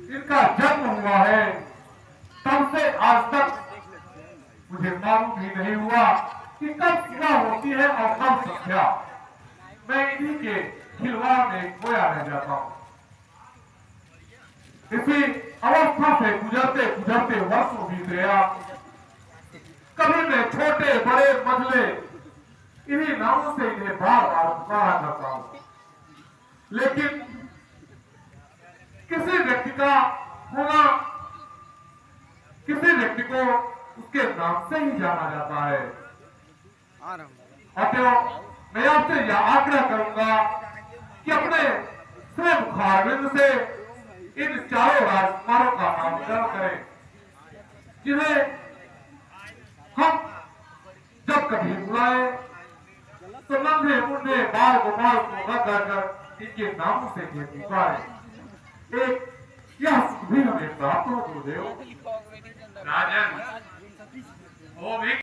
इनका जन्म हुआ है, तब से आज तक मुझे मालूम ही नहीं हुआ कि कब सुबह होती है और कब संध्या। मैं इन्हीं के खिलवाड़ में खोया रह जाता हूँ। इसी अवस्था से गुजरते गुजरते वर्षों बीत गया। कभी मैं छोटे बड़े मझले इन्हीं नामों से इन्हें बार बार पुकारा करता हूँ, लेकिन किसी व्यक्ति का होना किसी व्यक्ति को उसके नाम से ही जाना जाता है। अतः मैं आपसे यह आग्रह करूंगा कि अपने स्व मुखारविंद से इन चारों राजकुमारों का नामकरण करें, जिन्हें हम जब कभी बुलाए तो नन्हे मुन्ने बाल गोपाल को न कहकर इनके नामों से इन्हें पुकारें। एक यह सुख भी हमें प्राप्त हो गुरुदेव। राजन,